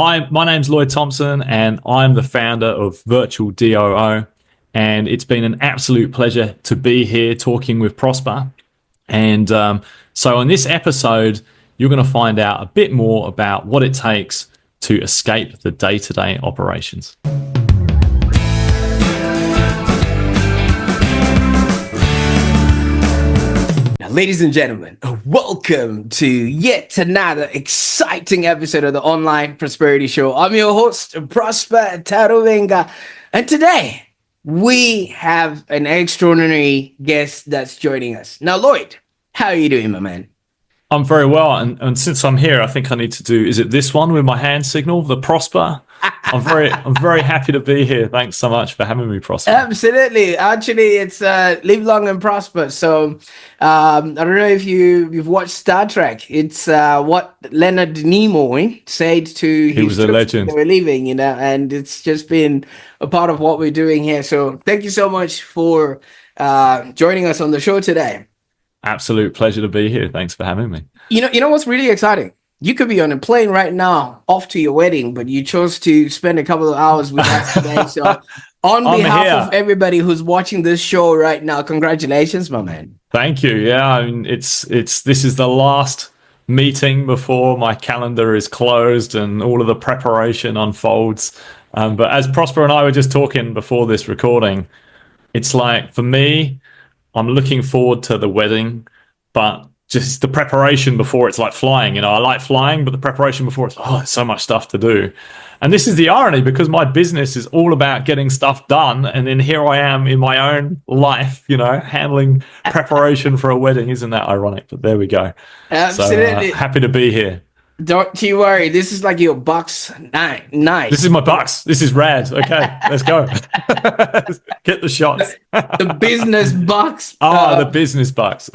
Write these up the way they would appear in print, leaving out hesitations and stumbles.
Hi, my name's Lloyd Thompson, and I'm the founder of VirtualDOO. And it's been an absolute pleasure to be here talking with Prosper. And so, in this episode, you're going to find out a bit more about what it takes to escape the day-to-day operations. Ladies and gentlemen, welcome to yet another exciting episode of the Online Prosperity Show. I'm your host, Prosper Taruvinga, and today we have an extraordinary guest that's joining us. Now, Lloyd, how are you doing, my man? I'm very well, and since I'm here, I think I need to do, is it this one with my hand signal, the Prosper? I'm very happy to be here. Thanks so much for having me, Prosper. Absolutely. Actually, it's live long and prosper. So I don't know if you've watched Star Trek. It's what Leonard Nimoy said to He was a legend. They were leaving, and it's just been a part of what we're doing here. So thank you so much for joining us on the show today. Absolute pleasure to be here. Thanks for having me. You know what's really exciting? You could be on a plane right now, off to your wedding, but you chose to spend a couple of hours with us today. So, on behalf of everybody who's watching this show right now, congratulations, my man. Thank you. Yeah, I mean, this is the last meeting before my calendar is closed and all of the preparation unfolds. But as Prosper and I were just talking before this recording, it's like, for me, I'm looking forward to the wedding, but just the preparation before it's like flying. I like flying, but the preparation before it's, there's so much stuff to do. And this is the irony, because my business is all about getting stuff done. And then here I am in my own life, handling preparation for a wedding. Isn't that ironic? But there we go. Absolutely. So, happy to be here. Don't you worry. This is like your bucks night. This is my bucks. This is rad. Okay, let's go. Get the shots. The business bucks. The business bucks.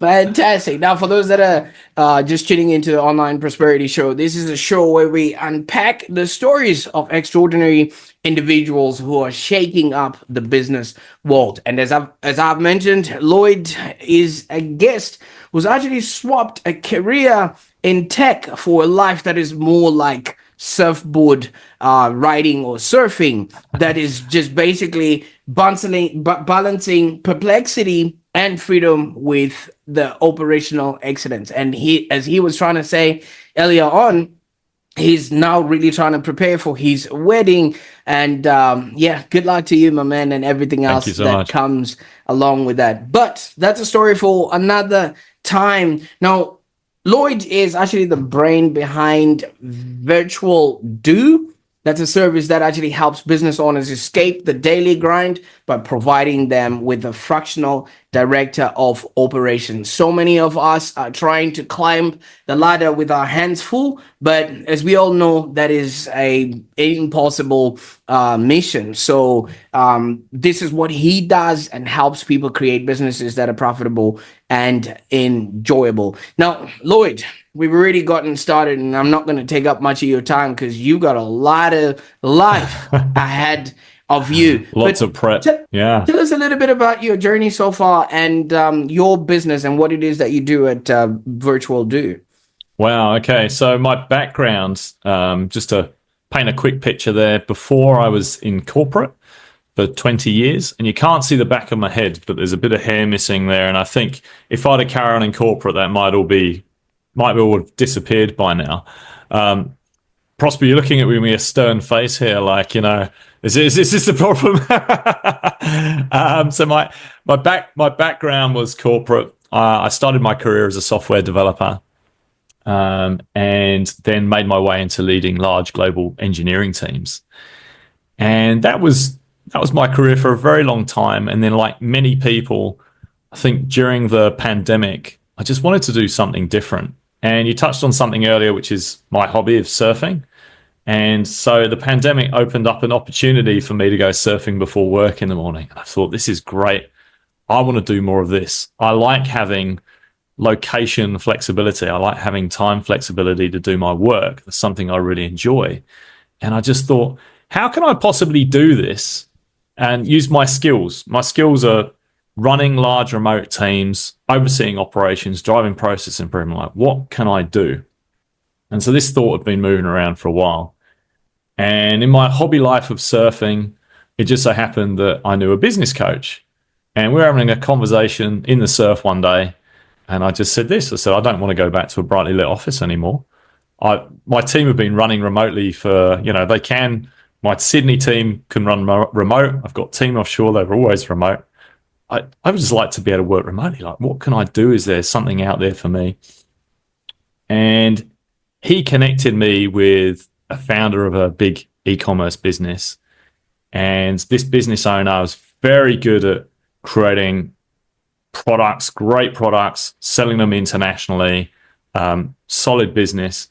Fantastic. Now, for those that are just tuning into the Online Prosperity Show, this is a show where we unpack the stories of extraordinary individuals who are shaking up the business world. And as I've mentioned, Lloyd is a guest who's actually swapped a career in tech for a life that is more like surfboard riding or surfing, that is just basically balancing perplexity and freedom with the operational excellence. And as he was trying to say earlier on, he's now really trying to prepare for his wedding. And good luck to you, my man, and everything else that comes along with that. But that's a story for another time. Now, Lloyd is actually the brain behind VirtualDOO. That's a service that actually helps business owners escape the daily grind by providing them with a fractional director of operations. So many of us are trying to climb the ladder with our hands full, but as we all know, that is an impossible mission. So this is what he does and helps people create businesses that are profitable and enjoyable. Now, Lloyd, we've already gotten started, and I'm not going to take up much of your time because you got a lot of life ahead of you. Lots of prep. Tell us a little bit about your journey so far and your business and what it is that you do at VirtualDOO. Wow. Okay. So my background, just to paint a quick picture there, before I was in corporate for 20 years, and you can't see the back of my head, but there's a bit of hair missing there. And I think if I'd have carried on in corporate, that might all have disappeared by now. Prosper, you're looking at me with a stern face here, like, is this the problem? So my background was corporate. I started my career as a software developer, and then made my way into leading large global engineering teams. And that was my career for a very long time. And then, like many people, I think during the pandemic, I just wanted to do something different. And you touched on something earlier, which is my hobby of surfing. And so the pandemic opened up an opportunity for me to go surfing before work in the morning. And I thought, this is great. I want to do more of this. I like having location flexibility. I like having time flexibility to do my work. That's something I really enjoy. And I just thought, how can I possibly do this and use my skills? My skills are running large remote teams, overseeing operations, driving process improvement. Like, what can I do? And so this thought had been moving around for a while. And in my hobby life of surfing, it just so happened that I knew a business coach. And we were having a conversation in the surf one day. And I just said this. I said, I don't want to go back to a brightly lit office anymore. My team have been running remotely for, they can. My Sydney team can run remote. I've got team offshore. They're always remote. I would just like to be able to work remotely. Like, what can I do? Is there something out there for me? And he connected me with a founder of a big e-commerce business. And this business owner was very good at creating products, great products, selling them internationally, solid business.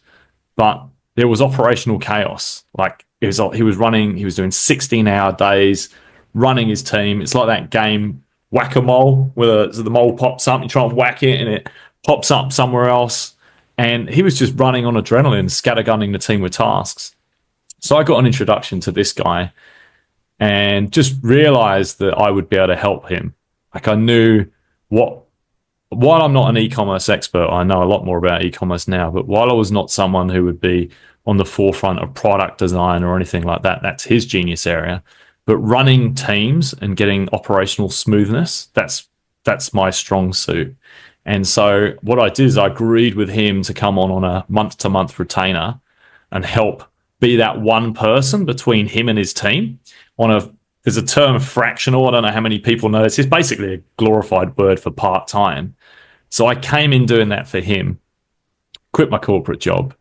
But there was operational chaos. Like he was doing 16-hour days, running his team. It's like that game whack-a-mole, where the mole pops up, you try and whack it, and it pops up somewhere else. And he was just running on adrenaline, scattergunning the team with tasks. So I got an introduction to this guy and just realized that I would be able to help him. Like I knew while I'm not an e-commerce expert, I know a lot more about e-commerce now, but while I was not someone who would be on the forefront of product design or anything like that, that's his genius area. But running teams and getting operational smoothness, that's my strong suit. And so what I did is I agreed with him to come on a month-to-month retainer and help be that one person between him and his team. There's a term fractional. I don't know how many people know this. It's basically a glorified word for part-time. So I came in doing that for him, quit my corporate job.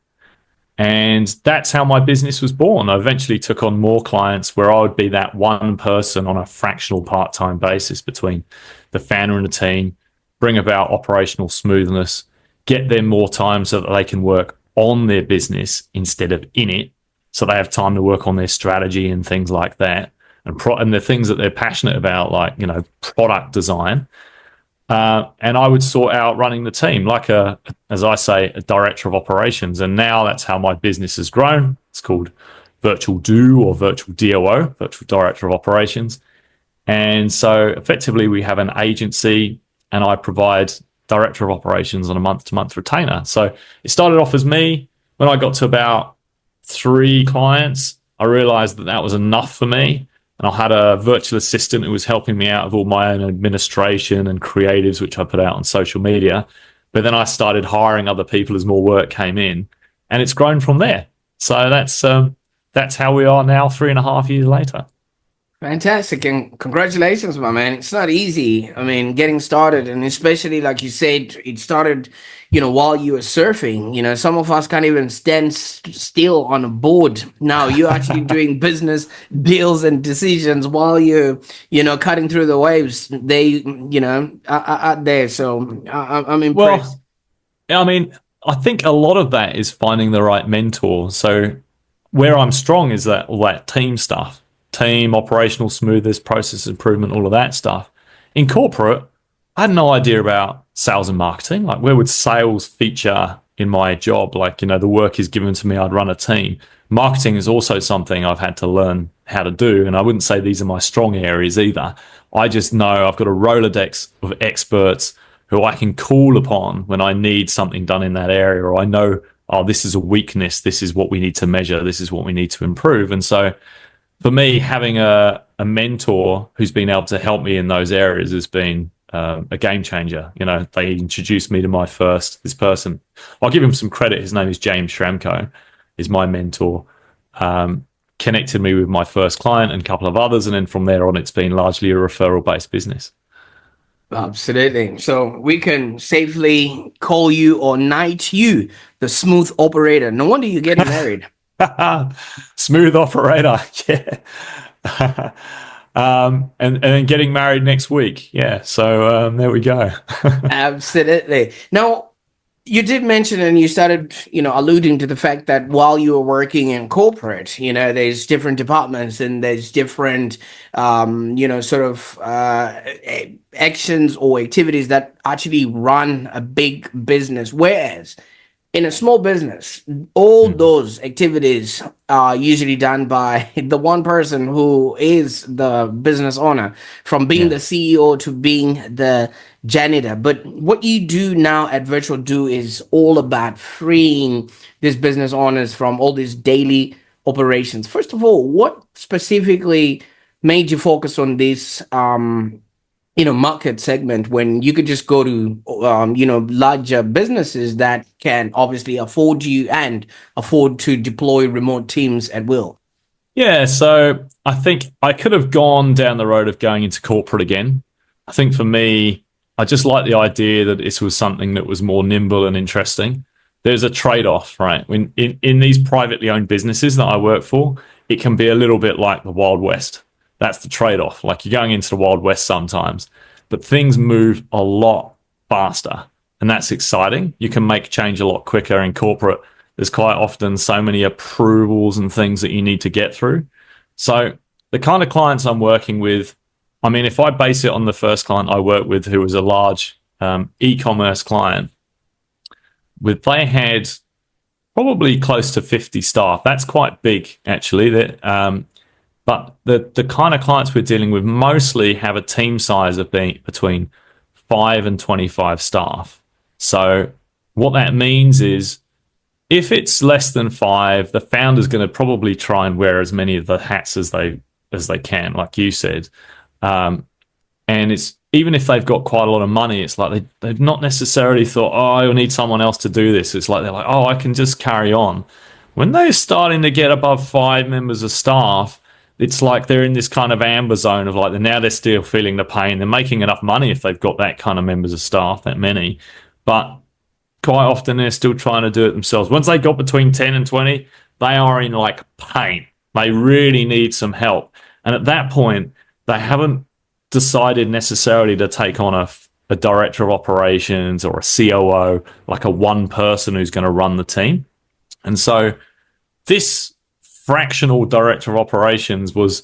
And that's how my business was born. I eventually took on more clients where I would be that one person on a fractional part-time basis between the founder and the team, bring about operational smoothness, get them more time so that they can work on their business instead of in it. So they have time to work on their strategy and things like that. And the things that they're passionate about, like, product design. And I would sort out running the team like as I say, a director of operations. And now that's how my business has grown. It's called VirtualDOO or VirtualDOO, Virtual Director of Operations. And so effectively we have an agency and I provide director of operations on a month-to-month retainer. So it started off as me. When I got to about 3 clients, I realized that was enough for me. And I had a virtual assistant who was helping me out of all my own administration and creatives, which I put out on social media. But then I started hiring other people as more work came in, and it's grown from there. So that's how we are now, 3.5 years later. Fantastic, and congratulations, my man. It's not easy. I mean, getting started, and especially like you said, it started, while you were surfing. Some of us can't even stand still on a board. Now you're actually doing business deals and decisions while you're, cutting through the waves. They, are there. So I'm impressed. Well, I mean, I think a lot of that is finding the right mentor. So where I'm strong is all that team stuff. Team, operational smoothness, process improvement, all of that stuff. In corporate, I had no idea about sales and marketing. Like, where would sales feature in my job? Like, the work is given to me, I'd run a team. Marketing is also something I've had to learn how to do. And I wouldn't say these are my strong areas either. I just know I've got a Rolodex of experts who I can call upon when I need something done in that area, or I know, this is a weakness. This is what we need to measure. This is what we need to improve. And so for me, having a mentor who's been able to help me in those areas has been a game changer. They introduced me to this person. I'll give him some credit. His name is James Schramko, is my mentor. Connected me with my first client and a couple of others. And then from there on, it's been largely a referral-based business. Absolutely. So we can safely call you or knight you the smooth operator. No wonder you're getting married. Smooth operator, yeah. And then getting married next week, yeah. So there we go. Absolutely. Now, you did mention, and you started, alluding to the fact that while you were working in corporate, there's different departments and there's different, actions or activities that actually run a big business. Whereas in a small business, all those activities are usually done by the one person who is the business owner, from being Yeah. the CEO to being the janitor. But what you do now at VirtualDOO is all about freeing these business owners from all these daily operations. First of all, what specifically made you focus on this market segment when you could just go to larger businesses that can obviously afford you and afford to deploy remote teams at will? Yeah, so I think I could have gone down the road of going into corporate again. I think for me, I just like the idea that this was something that was more nimble and interesting. There's a trade-off, right? When in these privately owned businesses that I work for, it can be a little bit like the Wild West. That's the trade-off. Like you're going into the Wild West sometimes, but things move a lot faster, and that's exciting. You can make change a lot quicker in corporate. There's quite often so many approvals and things that you need to get through. So the kind of clients I'm working with, I mean, if I base it on the first client I worked with, who was a large e-commerce client, they had probably close to 50 staff. That's quite big, actually. But the kind of clients we're dealing with mostly have a team size of being between 5 and 25 staff. So what that means is if it's less than 5, the founder's going to probably try and wear as many of the hats as they can, like you said. And it's even if they've got quite a lot of money, it's like they've not necessarily thought, oh, I need someone else to do this. It's like they're like, oh, I can just carry on. When they're starting to get above 5 members of staff, it's like they're in this kind of amber zone of like now they're still feeling the pain. They're making enough money if they've got that kind of members of staff, that many, but quite often they're still trying to do it themselves. Once they got between 10 and 20, they are in like pain. They really need some help. And at that point, they haven't decided necessarily to take on a director of operations or a COO, like a one person who's going to run the team. And so this fractional director of operations was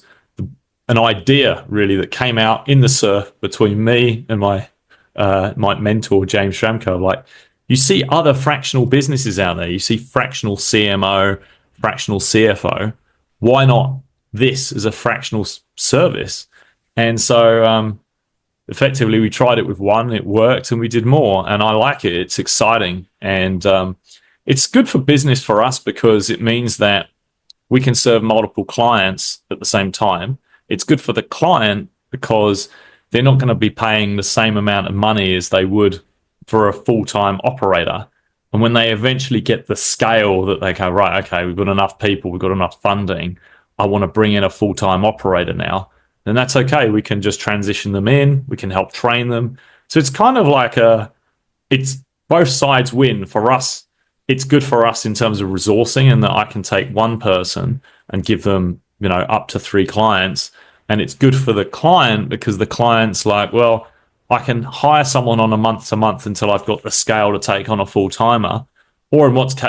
an idea really that came out in the surf between me and my mentor, James Schramko. Like, you see other fractional businesses out there. You see fractional CMO, fractional CFO. Why not this as a fractional service? And so effectively, we tried it with one, it worked, and we did more. And I like it. It's exciting. And it's good for business for us because it means that we can serve multiple clients at the same time. It's good for the client because they're not going to be paying the same amount of money as they would for a full-time operator. And when they eventually get the scale that they go, right, okay, we've got enough people, we've got enough funding, I want to bring in a full-time operator now, then that's okay. We can just transition them in, we can help train them. So it's kind of like it's both sides win. For us, it's good for us in terms of resourcing, and that I can take one person and give them, up to 3 clients. And it's good for the client because the client's like, well, I can hire someone on a month to month until I've got the scale to take on a full timer. Or what's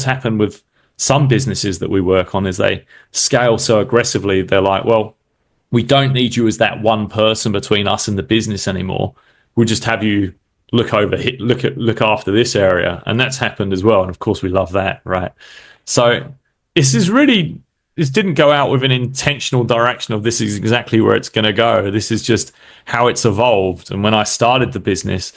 happened with some businesses that we work on is they scale so aggressively. They're like, well, we don't need you as that one person between us and the business anymore. We'll just have you look after this area. And that's happened as well. And of course we love that, right? So this didn't go out with an intentional direction of this is exactly where it's going to go. This is just how it's evolved. And when I started the business,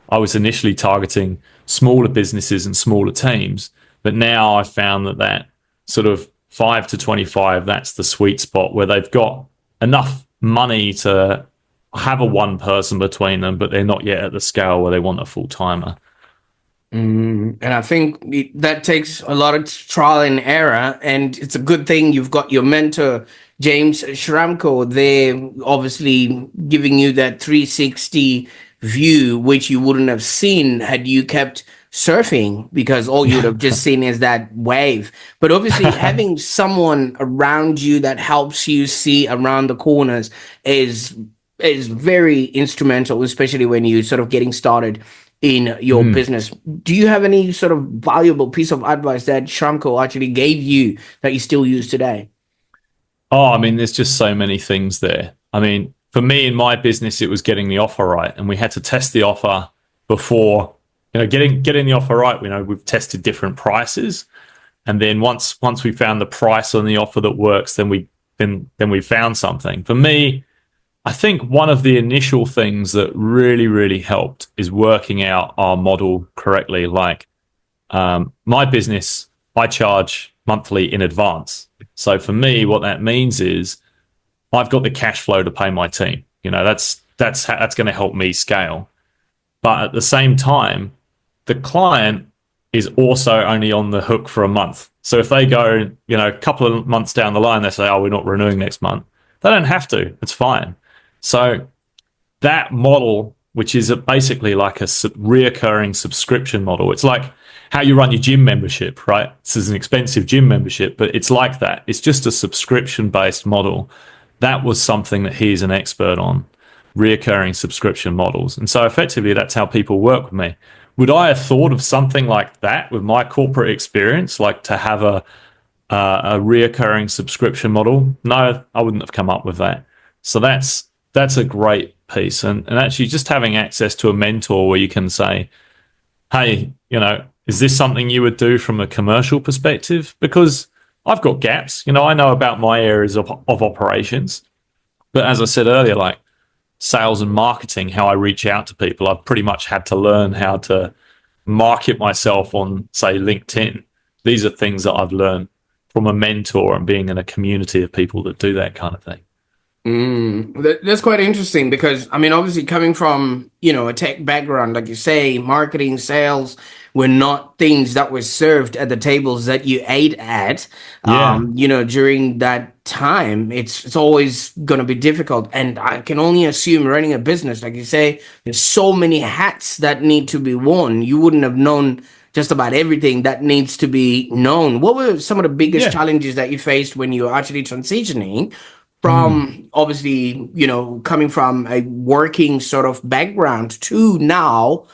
I was initially targeting smaller businesses and smaller teams. But now I found that sort of 5 to 25, that's the sweet spot where they've got enough money to have a one person between them, but they're not yet at the scale where they want a full timer. And I think that takes a lot of trial and error, and it's a good thing you've got your mentor, James Schramko, there, obviously giving you that 360 view, which you wouldn't have seen had you kept surfing, because all you would have just seen is that wave. But obviously, having someone around you that helps you see around the corners is very instrumental, especially when you're sort of getting started in your business. Do you have any sort of valuable piece of advice that Shamko actually gave you that you still use today? Oh, I mean, there's just so many things there. I mean, for me in my business, it was getting the offer right. And we had to test the offer before getting the offer right. We've tested different prices, and then once we found the price on the offer that works, then we found something. For me, I think one of the initial things that really helped is working out our model correctly. Like my business, I charge monthly in advance. So for me, what that means is I've got the cash flow to pay my team. That's going to help me scale. But at the same time, the client is also only on the hook for a month. So if they go, a couple of months down the line, they say, "Oh, we're not renewing next month." They don't have to. It's fine. So that model, which is basically like a reoccurring subscription model, it's like how you run your gym membership, right? This is an expensive gym membership, but it's like that. It's just a subscription-based model. That was something that he's an expert on, reoccurring subscription models. And so effectively, that's how people work with me. Would I have thought of something like that with my corporate experience, like to have a reoccurring subscription model? No, I wouldn't have come up with that. So that's a great piece. And actually just having access to a mentor where you can say, hey, is this something you would do from a commercial perspective? Because I've got gaps. I know about my areas of operations. But as I said earlier, like sales and marketing, how I reach out to people, I've pretty much had to learn how to market myself on, say, LinkedIn. These are things that I've learned from a mentor and being in a community of people that do that kind of thing. That's quite interesting because, I mean, obviously coming from, a tech background, like you say, marketing, sales were not things that were served at the tables that you ate at. Yeah. During that time, it's always going to be difficult. And I can only assume running a business, like you say, there's so many hats that need to be worn. You wouldn't have known just about everything that needs to be known. What were some of the biggest challenges that you faced when you were actually transitioning from obviously, coming from a working sort of background to now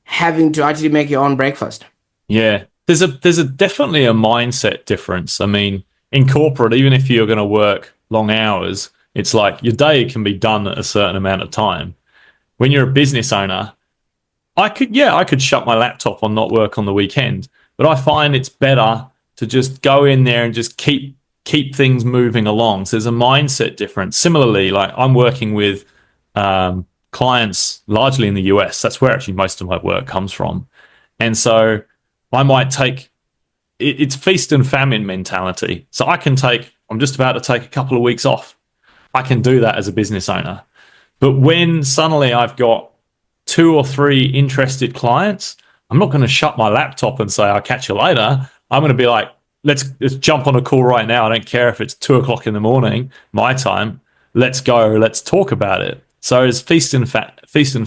having to actually make your own breakfast? Yeah. There's a definitely a mindset difference. I mean, in corporate, even if you're going to work long hours, it's like your day can be done at a certain amount of time. When you're a business owner, I could shut my laptop and not work on the weekend, but I find it's better to just go in there and just keep things moving along. So there's a mindset difference. Similarly, like I'm working with clients largely in the US. That's where actually most of my work comes from. And so I might take it's feast and famine mentality. So I'm just about to take a couple of weeks off. I can do that as a business owner. But when suddenly I've got 2 or 3 interested clients, I'm not going to shut my laptop and say, I'll catch you later. I'm going to be like, let's jump on a call right now. I don't care if it's 2:00 in the morning, my time. Let's go. Let's talk about it. So it's feast and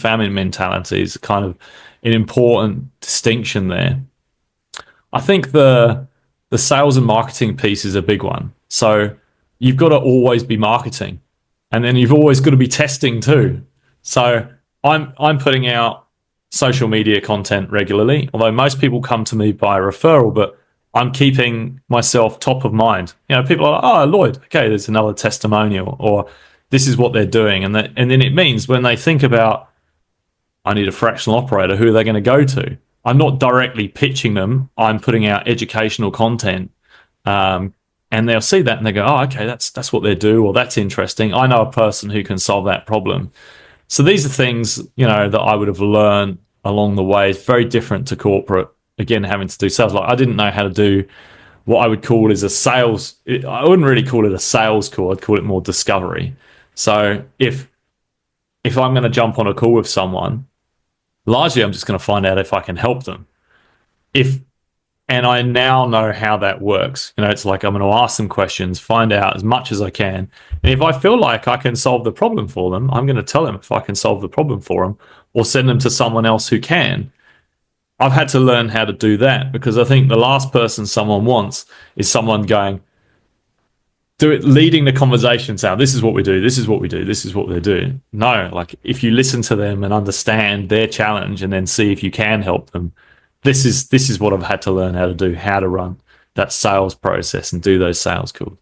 famine mentality is kind of an important distinction there. I think the sales and marketing piece is a big one. So you've got to always be marketing, and then you've always got to be testing too. So I'm putting out social media content regularly, although most people come to me by referral, but I'm keeping myself top of mind. People are like, "Oh, Lloyd, okay, there's another testimonial," or "This is what they're doing," and then it means when they think about, "I need a fractional operator," who are they going to go to? I'm not directly pitching them. I'm putting out educational content, and they'll see that and they go, "Oh, okay, that's what they do," or "That's interesting. I know a person who can solve that problem." So these are things that I would have learned along the way. It's very different to corporate. Again, having to do sales. Like I didn't know how to do what I would call is a sales. I wouldn't really call it a sales call. I'd call it more discovery. So if I'm going to jump on a call with someone, largely I'm just going to find out if I can help them. And I now know how that works. It's like I'm going to ask them questions, find out as much as I can. And if I feel like I can solve the problem for them, I'm going to tell them if I can solve the problem for them or send them to someone else who can. I've had to learn how to do that because I think the last person someone wants is someone going, leading the conversation saying, "This is what we do, this is what we do, this is what they do." No, like if you listen to them and understand their challenge and then see if you can help them, this is what I've had to learn how to do, how to run that sales process and do those sales calls.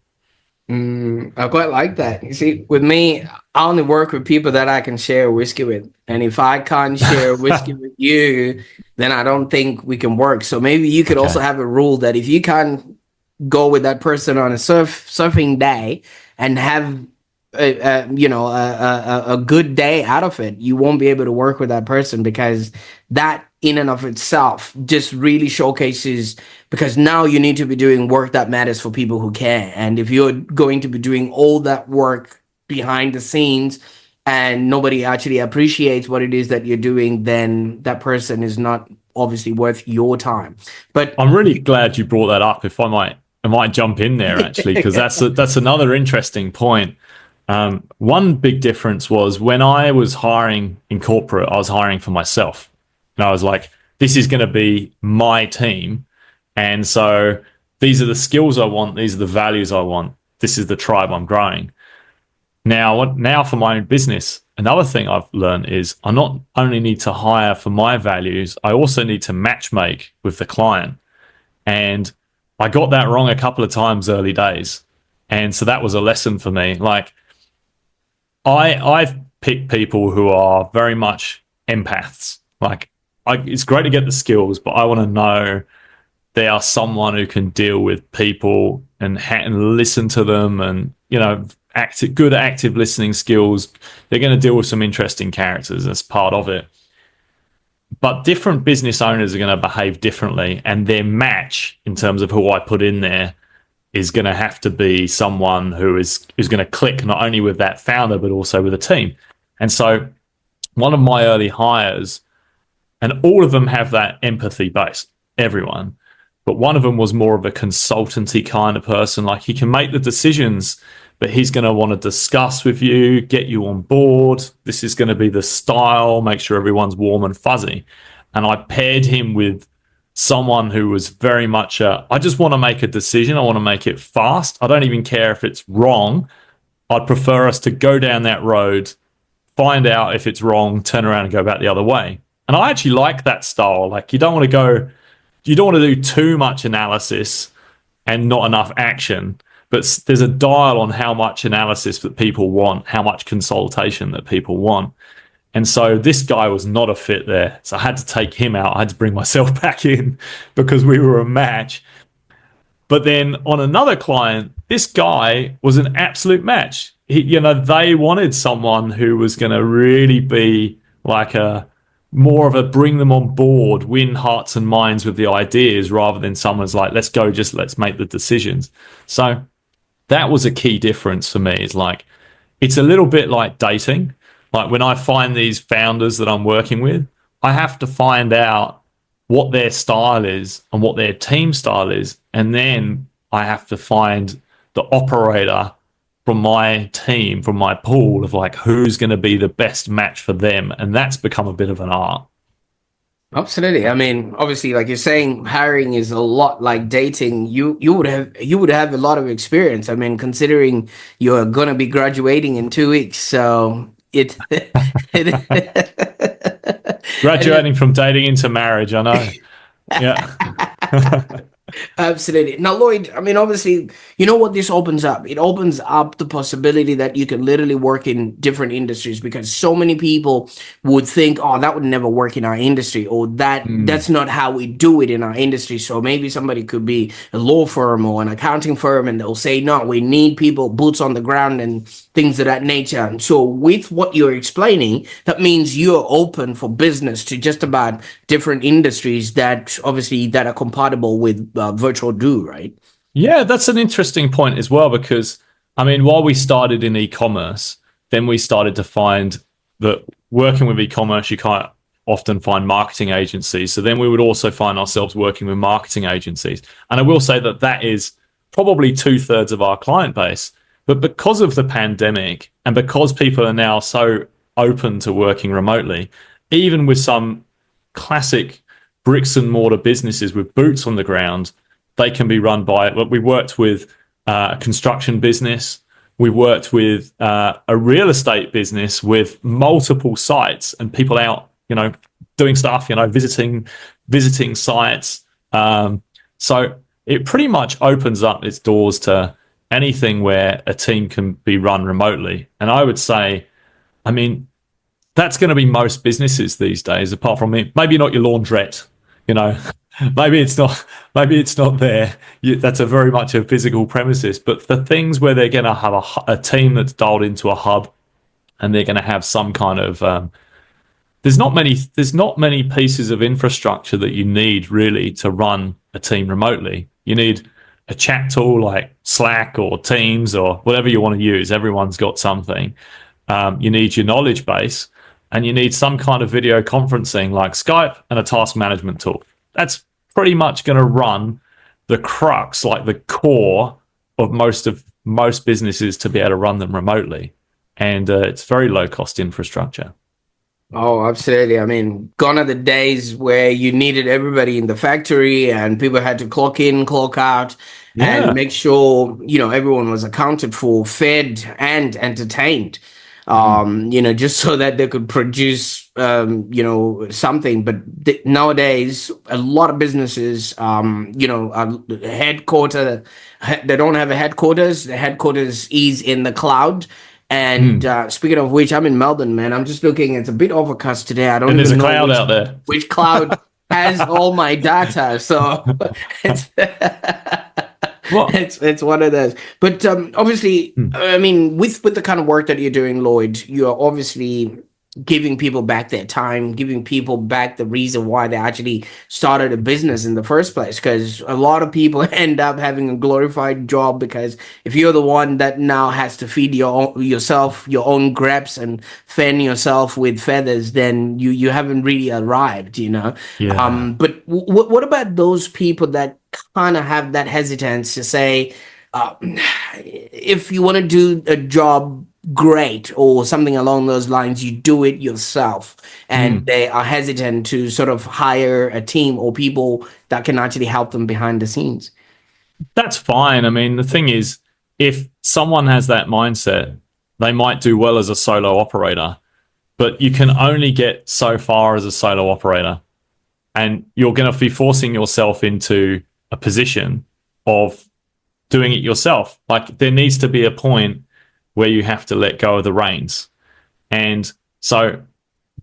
I quite like that. You see, with me, I only work with people that I can share whiskey with. And if I can't share whiskey with you, then I don't think we can work. So maybe you could also Okay. have a rule that if you can't go with that person on a surfing day and have a good day out of it, you won't be able to work with that person, because that in and of itself just really showcases, because now you need to be doing work that matters for people who care. And if you're going to be doing all that work behind the scenes and nobody actually appreciates what it is that you're doing, then that person is not obviously worth your time. But I'm really glad you brought that up. If I might jump in there actually, because that's another interesting point. One big difference was when I was hiring in corporate, I was hiring for myself. And I was like, this is going to be my team. And so these are the skills I want. These are the values I want. This is the tribe I'm growing. Now for my own business, another thing I've learned is I not only need to hire for my values, I also need to match make with the client. And I got that wrong a couple of times early days. And so that was a lesson for me. Like I've picked people who are very much empaths. It's great to get the skills, but I want to know they are someone who can deal with people and listen to them, and good active listening skills. They're going to deal with some interesting characters as part of it. But different business owners are going to behave differently, and their match in terms of who I put in there is going to have to be someone who's going to click not only with that founder but also with a team. And so one of my early hires, and all of them have that empathy base, everyone, but one of them was more of a consultancy kind of person. Like, he can make the decisions, but he's going to want to discuss with you, get you on board. This is going to be the style, make sure everyone's warm and fuzzy. And I paired him with someone who was very much I just want to make a decision. I want to make it fast. I don't even care if it's wrong. I'd prefer us to go down that road, find out if it's wrong, turn around and go back the other way. And I actually like that style. Like, you don't want to do too much analysis and not enough action. But there's a dial on how much analysis that people want, how much consultation that people want. And so this guy was not a fit there. So I had to take him out. I had to bring myself back in because we were a match. But then on another client, this guy was an absolute match. They wanted someone who was going to really be like more of a bring them on board, win hearts and minds with the ideas, rather than someone's like, let's make the decisions. So that was a key difference for me. It's a little bit like dating. Like, when I find these founders that I'm working with, I have to find out what their style is and what their team style is. And then I have to find the operator from my team, from my pool of like, who's going to be the best match for them. And that's become a bit of an art. absolutely. I mean, obviously, like you're saying, hiring is a lot like dating. You would have a lot of experience. I mean, considering you're gonna be graduating in 2 weeks, so it, Graduating from dating into marriage, I know. Yeah. Absolutely. Now, Lloyd, I mean, obviously, you know what this opens up? It opens up the possibility that you can literally work in different industries, because so many people would think, oh, that would never work in our industry, or that's not how we do it in our industry. So maybe somebody could be a law firm or an accounting firm, and they'll say, no, we need people, boots on the ground and things of that nature. And so with what you're explaining, that means you're open for business to just about different industries that obviously that are compatible with VirtualDOO, right? Yeah, that's an interesting point as well, because I mean, while we started in e-commerce, then we started to find that working with e-commerce, you can't often find marketing agencies. So then we would also find ourselves working with marketing agencies. And I will say that that is probably 2/3 of our client base. But because of the pandemic, and because people are now so open to working remotely, even with some classic bricks and mortar businesses with boots on the ground, they can be run by it. We worked with a construction business. We worked with a real estate business with multiple sites and people out, doing stuff, visiting sites. So it pretty much opens up its doors to anything where a team can be run remotely. And I would say, I mean, that's going to be most businesses these days, apart from maybe not your laundrette, you know. Maybe it's not there. That's a very much a physical premises. But for things where they're going to have a team that's dialed into a hub, and they're going to have some kind of there's not many pieces of infrastructure that you need really to run a team remotely. You need a chat tool like Slack or Teams or whatever you want to use. Everyone's got something. You need your knowledge base, and you need some kind of video conferencing like Skype and a task management tool. That's pretty much going to run the crux, like the core of most businesses to be able to run them remotely. And it's very low cost infrastructure. Oh, absolutely. I mean, gone are the days where you needed everybody in the factory and people had to clock in, clock out, and make sure, everyone was accounted for, fed, and entertained. Just so that they could produce, something. But nowadays, a lot of businesses, headquarter, they don't have a headquarters. The headquarters is in the cloud. And speaking of which, I'm in Melbourne, man. I'm just looking. It's a bit overcast today. I don't even know cloud out there. Which cloud has all my data. So it's one of those. But obviously, I mean, with the kind of work that you're doing, Lloyd, you're obviously giving people back their time, giving people back the reason why they actually started a business in the first place. Because a lot of people end up having a glorified job, because if you're the one that now has to feed yourself your own grapes and fan yourself with feathers, then you haven't really arrived, Yeah. But what about those people that kind of have that hesitance to say, if you want to do a job great or something along those lines, you do it yourself, and they are hesitant to sort of hire a team or people that can actually help them behind the scenes? That's fine. I mean, the thing is, if someone has that mindset, they might do well as a solo operator, but you can only get so far as a solo operator, and you're going to be forcing yourself into a position of doing it yourself. Like, there needs to be a point where you have to let go of the reins. And so,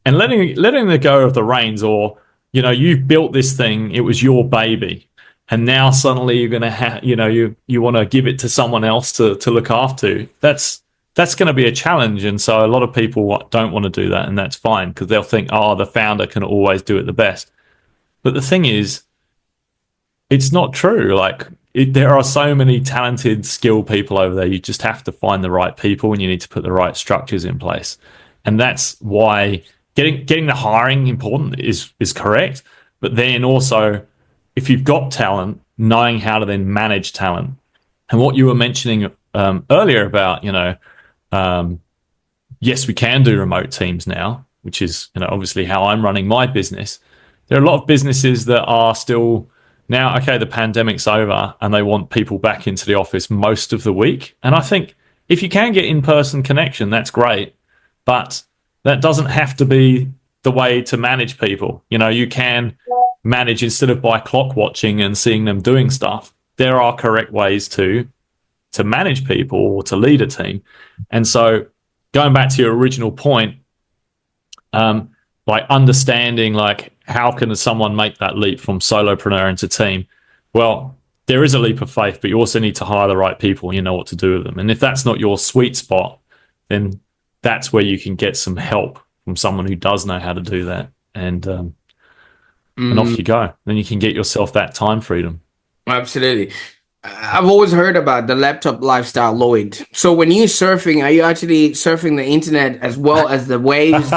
and letting the go of the reins, or, you've built this thing, it was your baby, and now suddenly you're going to have, you want to give it to someone else to look after. That's going to be a challenge. And so a lot of people don't want to do that, and that's fine, because they'll think, oh, the founder can always do it the best. But the thing is, it's not true. Like, there are so many talented, skilled people over there. You just have to find the right people, and you need to put the right structures in place. And that's why getting the hiring important is correct. But then also, if you've got talent, knowing how to then manage talent. And what you were mentioning earlier about, yes, we can do remote teams now, which is, obviously how I'm running my business. There are a lot of businesses that are still now, okay, the pandemic's over and they want people back into the office most of the week. And I think if you can get in-person connection, that's great. But that doesn't have to be the way to manage people. You can manage, instead of by clock watching and seeing them doing stuff, there are correct ways to manage people or to lead a team. And so, going back to your original point, like understanding, like, how can someone make that leap from solopreneur into team? Well, there is a leap of faith, but you also need to hire the right people, and you know what to do with them. And if that's not your sweet spot, then that's where you can get some help from someone who does know how to do that. And off you go. Then you can get yourself that time freedom. Absolutely. I've always heard about the laptop lifestyle, Lloyd. So when you're surfing, are you actually surfing the internet as well as the waves?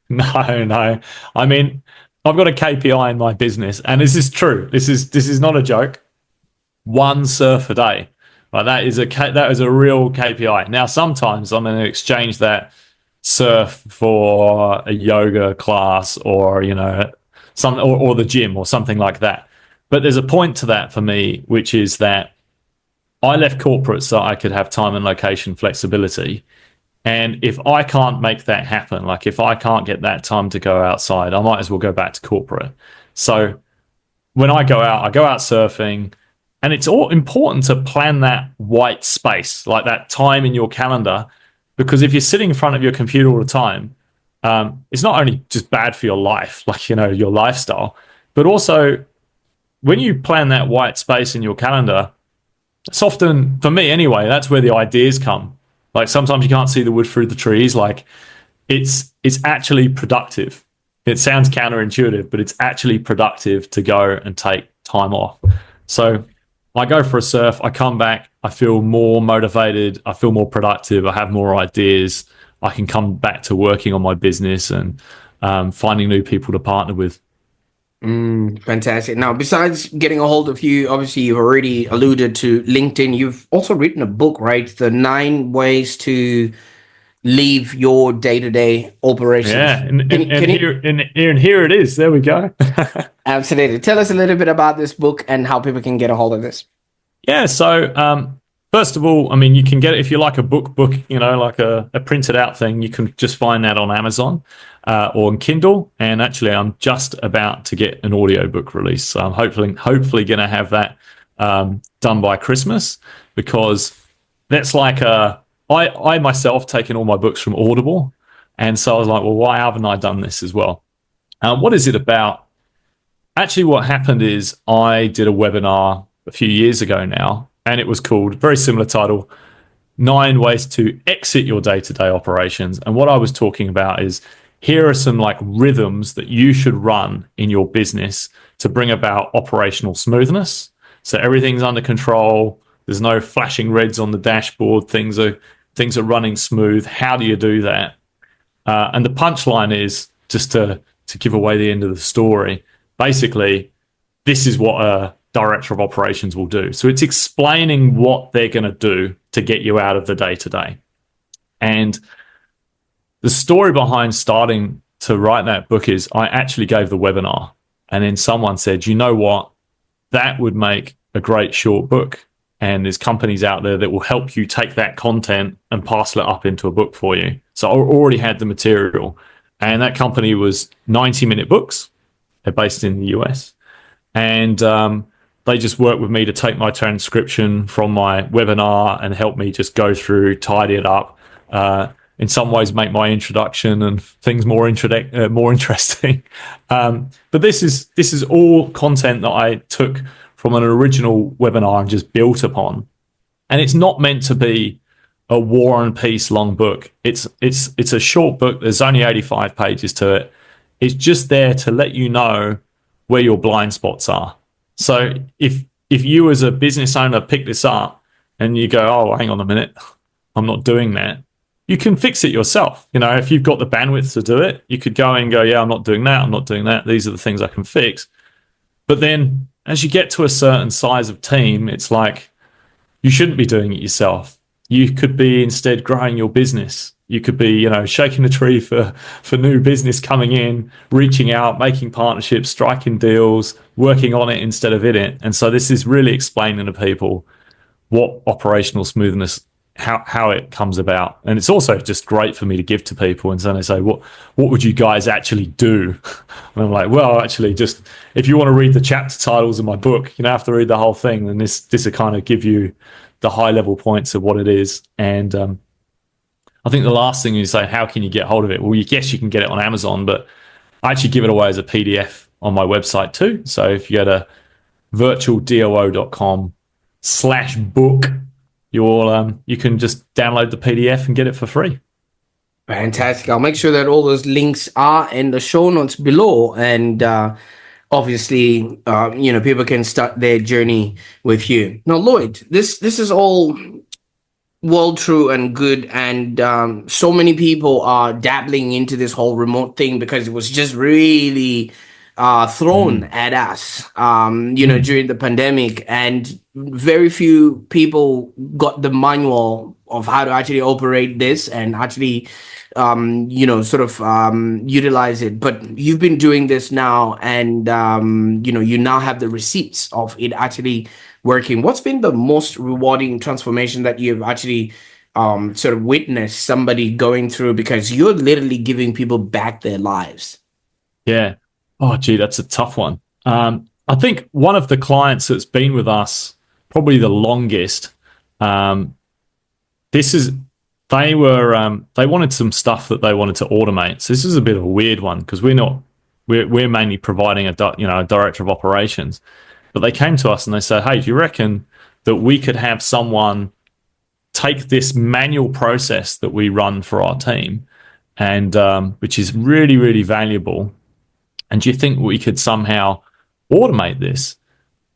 No. I mean, I've got a KPI in my business, and this is true. This is not a joke. One surf a day. Like, that is a real KPI. Now, sometimes I'm going to exchange that surf for a yoga class, or or the gym or something like that. But there's a point to that for me, which is that I left corporate so I could have time and location flexibility. And if I can't make that happen, like if I can't get that time to go outside, I might as well go back to corporate. So when I go out surfing, And it's all important to plan that white space, like that time in your calendar, because if you're sitting in front of your computer all the time, it's not only just bad for your life, like, your lifestyle, but also when you plan that white space in your calendar, it's often, for me anyway, that's where the ideas come. Like sometimes you can't see the wood through the trees. Like it's actually productive. It sounds counterintuitive, but it's actually productive to go and take time off. So I go for a surf, I come back, I feel more motivated, I feel more productive, I have more ideas, I can come back to working on my business and finding new people to partner with. Fantastic. Now, besides getting a hold of you, obviously you've already alluded to LinkedIn. You've also written a book, right? The 9 ways to leave your day-to-day operations. Yeah, and here it is. There we go. Absolutely. Tell us a little bit about this book and how people can get a hold of this. Yeah, so first of all, I mean, you can get it if you like a book, like a printed out thing. You can just find that on Amazon or on Kindle. And actually, I'm just about to get an audiobook release. So I'm hopefully going to have that done by Christmas, because that's like I myself taken all my books from Audible. And so I was like, well, why haven't I done this as well? What is it about? Actually, what happened is I did a webinar a few years ago now, and it was called, very similar title, 9 Ways to Exit Your Day-to-Day Operations. And what I was talking about is, here are some like rhythms that you should run in your business to bring about operational smoothness. So everything's under control. There's no flashing reds on the dashboard. Things are running smooth. How do you do that? And the punchline is, just to give away the end of the story, basically, this is what a director of operations will do. So it's explaining what they're going to do to get you out of the day-to-day. And the story behind starting to write that book is, I actually gave the webinar, and then someone said, you know what, that would make a great short book. And there's companies out there that will help you take that content and parcel it up into a book for you. So I already had the material. And that company was 90-minute books. They're based in the US. And they just worked with me to take my transcription from my webinar and help me just go through, tidy it up, in some ways make my introduction and things more interesting. But this is all content that I took from an original webinar and just built upon. And it's not meant to be a War and Peace long book. It's a short book. There's only 85 pages to it. It's just there to let you know where your blind spots are. So if you as a business owner pick this up and you go, oh, hang on a minute, I'm not doing that, you can fix it yourself. If you've got the bandwidth to do it, you could go and go, yeah, I'm not doing that. These are the things I can fix. But then as you get to a certain size of team, it's like, you shouldn't be doing it yourself. You could be instead growing your business. You could be, shaking the tree for new business coming in, reaching out, making partnerships, striking deals, working on it instead of in it. And so this is really explaining to people what operational smoothness, how it comes about. And it's also just great for me to give to people. And so they say, what would you guys actually do? And I'm like, well, actually, just if you want to read the chapter titles in my book, you don't have to read the whole thing. And this will kind of give you the high level points of what it is. And I think the last thing you say, how can you get hold of it? Well, yes, you can get it on Amazon, but I actually give it away as a PDF on my website too. So if you go to virtualdoo.com/book, you can just download the PDF and get it for free. Fantastic. I'll make sure that all those links are in the show notes below. And obviously, people can start their journey with you. Now, Lloyd, this is all well true and good. And so many people are dabbling into this whole remote thing because it was just really thrown at us, during the pandemic. And very few people got the manual of how to actually operate this and actually utilize it. But you've been doing this now, and you now have the receipts of it actually working. What's been the most rewarding transformation that you've actually sort of witnessed somebody going through, because you're literally giving people back their lives? Yeah. Oh, gee, that's a tough one. I think one of the clients that's been with us probably the longest. Um, this is they wanted some stuff that they wanted to automate. So this is a bit of a weird one because we're mainly providing a director of operations, but they came to us and they said, "Hey, do you reckon that we could have someone take this manual process that we run for our team, and which is really really valuable, and do you think we could somehow automate this?"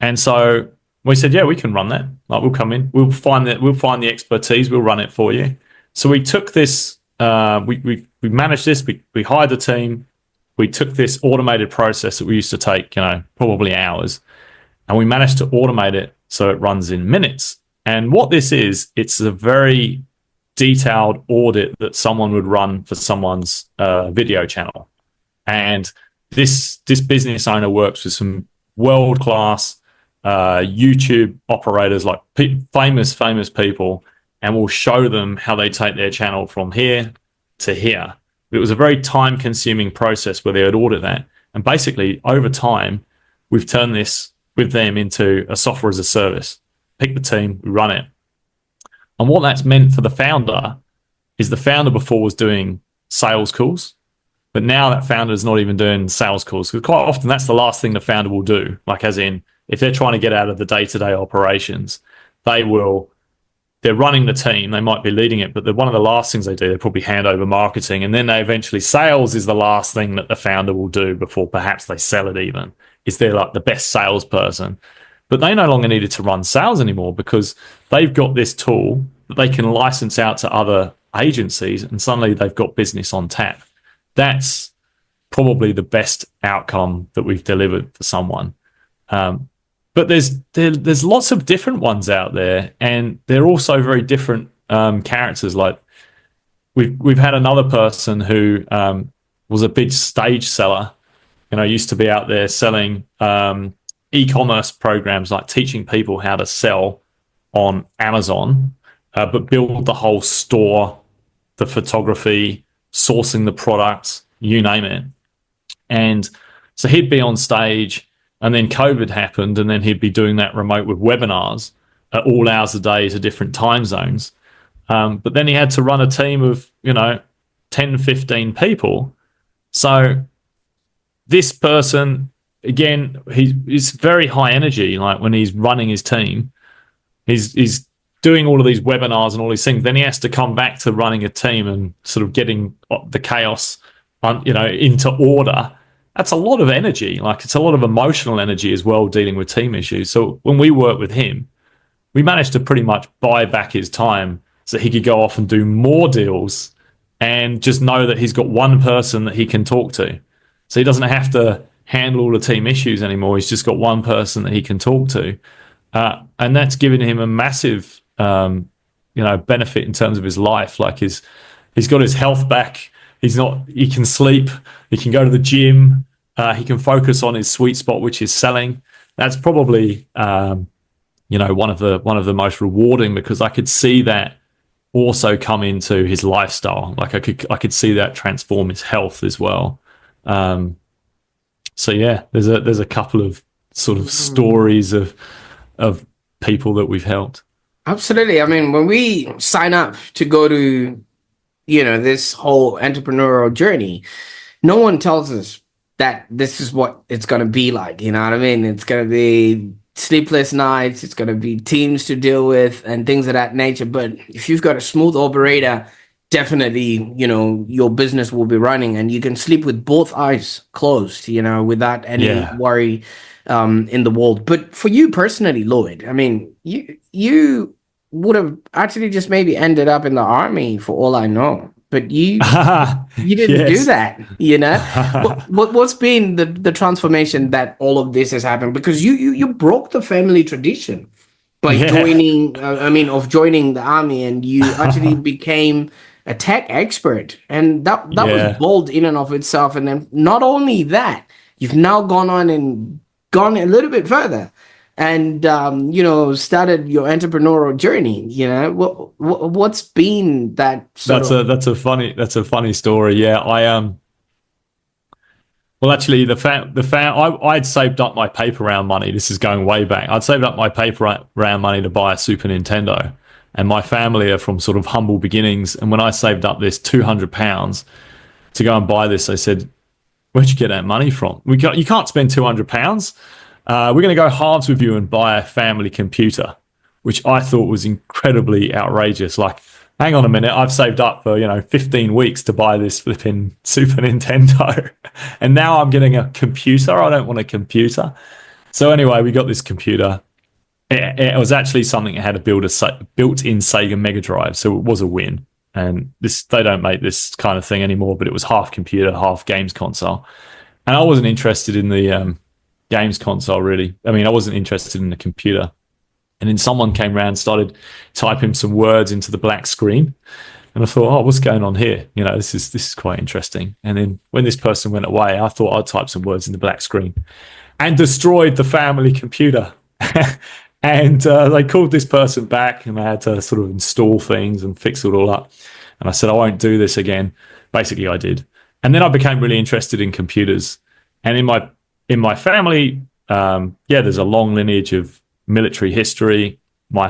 And so we said, "Yeah, we can run that. Like, we'll come in, we'll find the expertise, we'll run it for you." So we took this, we managed this, we hired a team, we took this automated process that we used to take, probably hours, and we managed to automate it so it runs in minutes. And what this is, it's a very detailed audit that someone would run for someone's video channel. And this business owner works with some world class YouTube operators, like famous people, and will show them how they take their channel from here to here. It was a very time consuming process where they would audit that. And basically, over time, we've turned this with them into a software as a service. Pick the team, we run it. And what that's meant for the founder is the founder before was doing sales calls, but now that founder is not even doing sales calls, because quite often that's the last thing the founder will do. Like, as in, if they're trying to get out of the day-to-day operations, they're running the team, they might be leading it, but one of the last things they do, they probably hand over marketing, and then sales is the last thing that the founder will do before perhaps they sell it even, is they're like the best salesperson. But they no longer needed to run sales anymore because they've got this tool that they can license out to other agencies, and suddenly they've got business on tap. That's probably the best outcome that we've delivered for someone. But there's lots of different ones out there, and they're also very different characters. Like, we've had another person who was a big stage seller. Used to be out there selling e-commerce programs, like teaching people how to sell on Amazon, but build the whole store, the photography, sourcing the products, you name it. And so he'd be on stage, and then COVID happened, and then he'd be doing that remote with webinars at all hours of the day to different time zones. But then he had to run a team of, 10, 15 people. So this person, again, he's very high energy. Like, when he's running his team, he's doing all of these webinars and all these things. Then he has to come back to running a team and sort of getting the chaos, into order. That's a lot of energy. Like, it's a lot of emotional energy as well, dealing with team issues. So when we work with him, we managed to pretty much buy back his time so he could go off and do more deals and just know that he's got one person that he can talk to. So he doesn't have to handle all the team issues anymore. He's just got one person that he can talk to. And that's given him a massive, benefit in terms of his life. Like, he's got his health back. He can sleep, he can go to the gym, he can focus on his sweet spot, which is selling. That's probably, one of the most rewarding, because I could see that also come into his lifestyle. Like, I could see that transform his health as well. So yeah, there's a couple of sort of stories of people that we've helped. Absolutely. I mean, when we sign up to go to this whole entrepreneurial journey, no one tells us that this is what it's going to be like. You know what I mean? It's going to be sleepless nights. It's going to be teams to deal with and things of that nature. But if you've got a smooth operator, definitely, your business will be running, and you can sleep with both eyes closed, without any worry in the world. But for you personally, Lloyd, I mean, you would have actually just maybe ended up in the army, for all I know, but you didn't do that. What's been the transformation that all of this has happened? Because you broke the family tradition by joining the army, and you actually became a tech expert, and that was bold in and of itself. And then not only that, you've now gone on and gone a little bit further and started your entrepreneurial journey. What's been that that's a funny story. I Well, actually, I'd saved up my paper round money. This is going way back. I'd saved up my paper round money to buy a Super Nintendo, and my family are from sort of humble beginnings. And when I saved up this £200 to go and buy this, they said, "Where'd you get that money from? You can't spend £200. We're going to go halves with you and buy a family computer," which I thought was incredibly outrageous. Like, hang on a minute, I've saved up for 15 weeks to buy this flipping Super Nintendo, and now I'm getting a computer. I don't want a computer. So anyway, we got this computer. It was actually something that had a built-in Sega Mega Drive, so it was a win. And they don't make this kind of thing anymore, but it was half computer, half games console. And I wasn't interested in the games console, really. I mean, I wasn't interested in the computer. And then someone came around and started typing some words into the black screen. And I thought, oh, what's going on here? This is quite interesting. And then when this person went away, I thought I'd type some words in the black screen and destroyed the family computer. And they called this person back, and they had to sort of install things and fix it all up. And I said, I won't do this again. Basically, I did. And then I became really interested in computers. And in my family, there's a long lineage of military history. My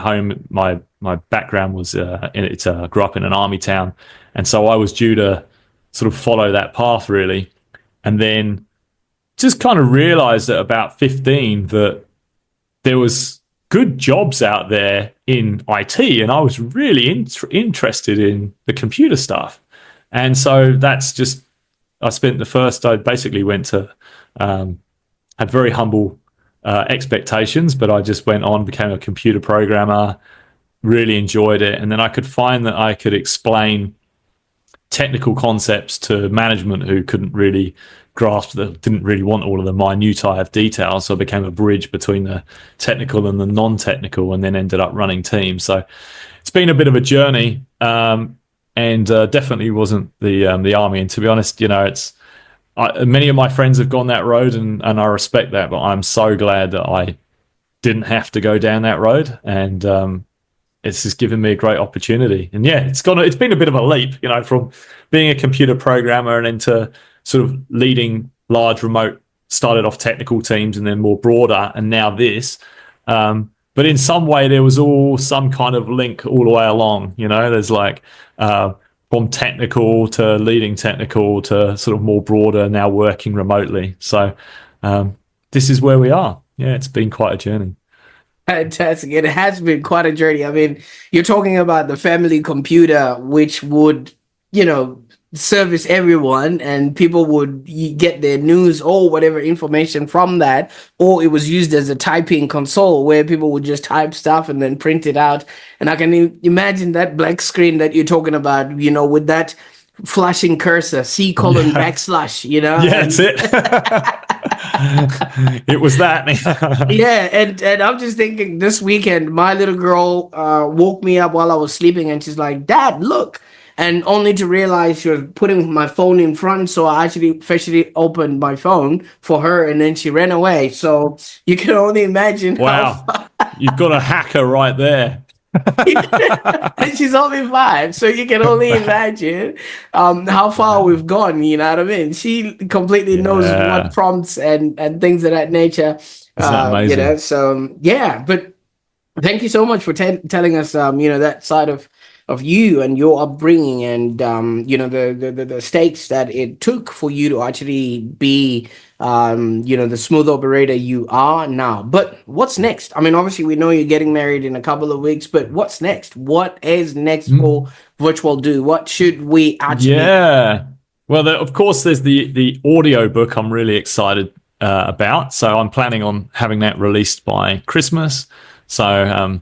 background was grew up in an army town, and so I was due to sort of follow that path, really. And then just kind of realized at about 15 that there was good jobs out there in IT, and I was really interested in the computer stuff. And so that's just, I basically went to, had very humble expectations, but I just went on, became a computer programmer, really enjoyed it. And then I could find that I could explain technical concepts to management who couldn't really didn't really want all of the minutiae of detail. So I became a bridge between the technical and the non-technical, and then ended up running teams. So it's been a bit of a journey, and definitely wasn't the army. And to be honest, many of my friends have gone that road, and I respect that, but I'm so glad that I didn't have to go down that road. And it's just given me a great opportunity. And yeah, it's been a bit of a leap, from being a computer programmer and into sort of leading large remote, started off technical teams and then more broader, and now this. But in some way, there was all some kind of link all the way along. There's like from technical to leading technical to sort of more broader, now working remotely. So this is where we are. Yeah, it's been quite a journey. Fantastic. It has been quite a journey. I mean, you're talking about the family computer, which would, service everyone, and people would get their news or whatever information from that, or it was used as a typing console where people would just type stuff and then print it out. And I can imagine that black screen that you're talking about, with that flashing cursor, C:\\\, Yeah, that's it. It was that. Yeah, and I'm just thinking, this weekend my little girl woke me up while I was sleeping, and she's like, "Dad, look." And only to realize she was putting my phone in front, so I actually officially opened my phone for her, and then she ran away. So you can only imagine. Wow, you've got a hacker right there. And she's only 5, so you can only imagine how far we've gone. You know what I mean? She completely knows what prompts and things of that nature. Isn't that amazing? So yeah, but thank you so much for telling us that side of you and your upbringing, and the stakes that it took for you to actually be the smooth operator you are now. But what's next? I mean, obviously we know you're getting married in a couple of weeks, but what's next? What is next for VirtualDOO? What should we actually well, of course there's the audio book I'm really excited about, so I'm planning on having that released by Christmas. So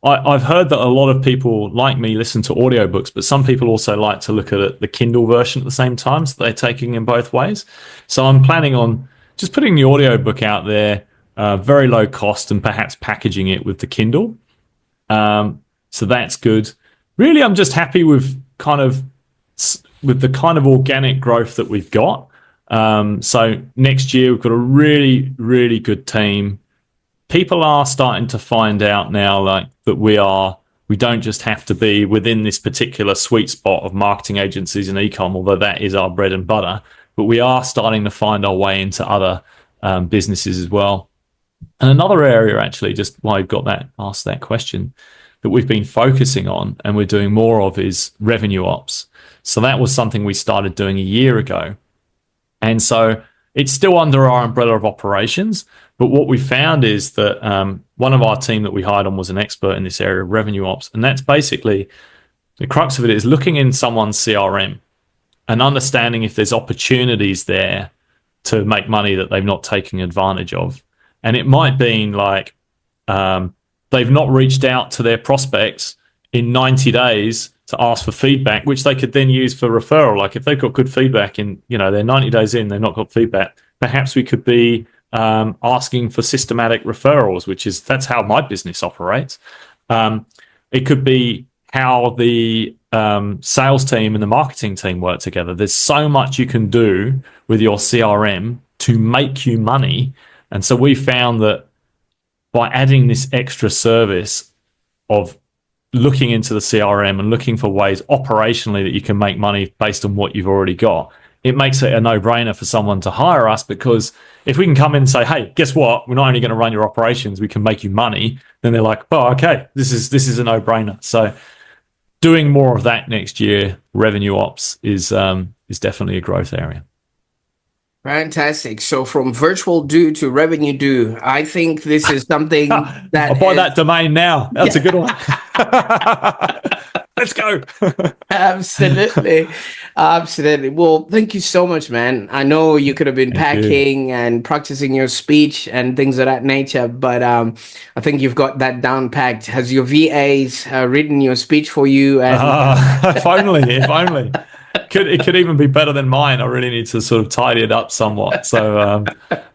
I've heard that a lot of people like me listen to audiobooks, but some people also like to look at the Kindle version at the same time, so they're taking in both ways. So I'm planning on just putting the audiobook out there, very low cost, and perhaps packaging it with the Kindle. So that's good. Really, I'm just happy with the kind of organic growth that we've got. So next year, we've got a really, really good team. People are starting to find out now, like, that we don't just have to be within this particular sweet spot of marketing agencies and e-com, although that is our bread and butter, but we are starting to find our way into other businesses as well. And another area, actually, just while you've got that, asked that question, that we've been focusing on and we're doing more of is revenue ops. So that was something we started doing a year ago. And so it's still under our umbrella of operations. But what we found is that one of our team that we hired on was an expert in this area of revenue ops. And that's basically the crux of it is looking in someone's CRM and understanding if there's opportunities there to make money that they've not taken advantage of. And it might be like they've not reached out to their prospects in 90 days to ask for feedback, which they could then use for referral. Like if they've got good feedback and, they're 90 days in, they've not got feedback, perhaps we could be asking for systematic referrals, that's how my business operates. It could be how the sales team and the marketing team work together. There's so much you can do with your CRM to make you money. And so we found that by adding this extra service of looking into the CRM and looking for ways operationally that you can make money based on what you've already got, it makes it a no-brainer for someone to hire us, because if we can come in and say, hey, guess what? We're not only going to run your operations, we can make you money. Then they're like, oh, okay, this is a no-brainer. So doing more of that next year, revenue ops, is definitely a growth area. Fantastic. So from VirtualDOO to RevenueDOO, I think this is something that I'll buy that domain now. That's a good one. Let's go. Absolutely. Absolutely. Well, thank you so much, man. I know you could have been packing and practicing your speech and things of that nature, but I think you've got that down packed. Has your VAs written your speech for you? And if only. It could even be better than mine. I really need to sort of tidy it up somewhat. So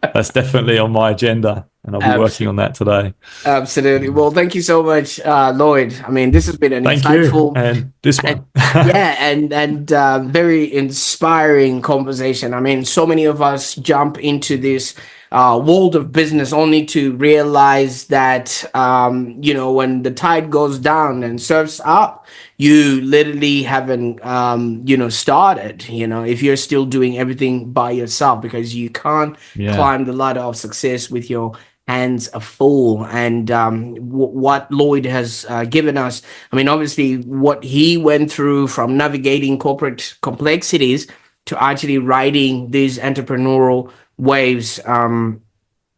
that's definitely on my agenda, and I'll be working on that today. Absolutely. Well, thank you so much, Lloyd. I mean, this has been an insightful and this one, and very inspiring conversation. I mean, so many of us jump into this world of business only to realize that when the tide goes down and surfs up, you literally haven't started, if you're still doing everything by yourself, because you can't climb the ladder of success with your hands are full. And what Lloyd has given us, I mean, obviously what he went through from navigating corporate complexities to actually riding these entrepreneurial waves,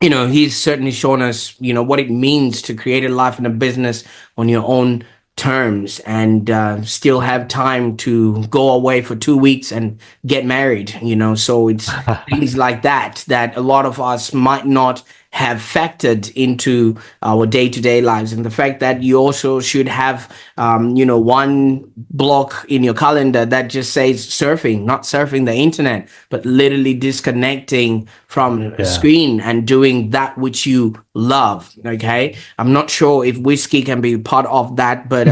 he's certainly shown us, what it means to create a life and a business on your own terms, and still have time to go away for 2 weeks and get married, so it's things like that a lot of us might not have factored into our day-to-day lives. And the fact that you also should have one block in your calendar that just says surfing, not surfing the internet, but literally disconnecting from a screen and doing that which you love. Okay, I'm not sure if whiskey can be part of that, but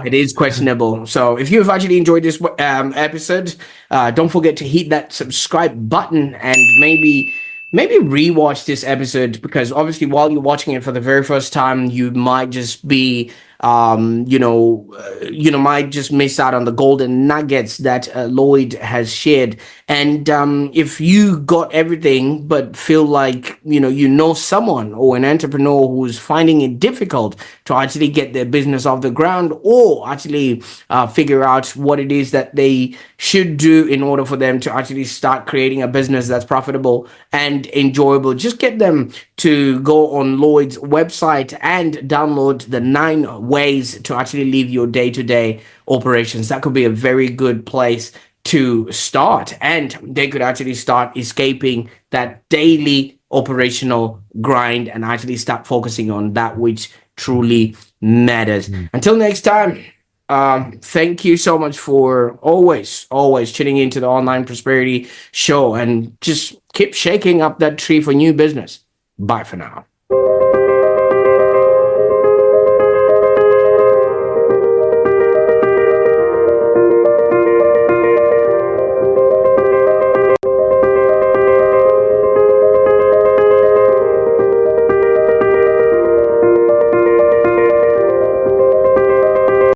it is questionable. So if you've actually enjoyed this episode, don't forget to hit that subscribe button and maybe rewatch this episode, because obviously while you're watching it for the very first time, you might just be might just miss out on the golden nuggets that Lloyd has shared. And if you got everything but feel like someone or an entrepreneur who's finding it difficult to actually get their business off the ground, or actually figure out what it is that they should do in order for them to actually start creating a business that's profitable and enjoyable, just get them to go on Lloyd's website and download the 9 ways to actually live your day-to-day operations. That could be a very good place to start, and they could actually start escaping that daily operational grind and actually start focusing on that which truly matters. Until next time, thank you so much for always tuning into the Online Prosperity Show, and just keep shaking up that tree for new business. Bye for now.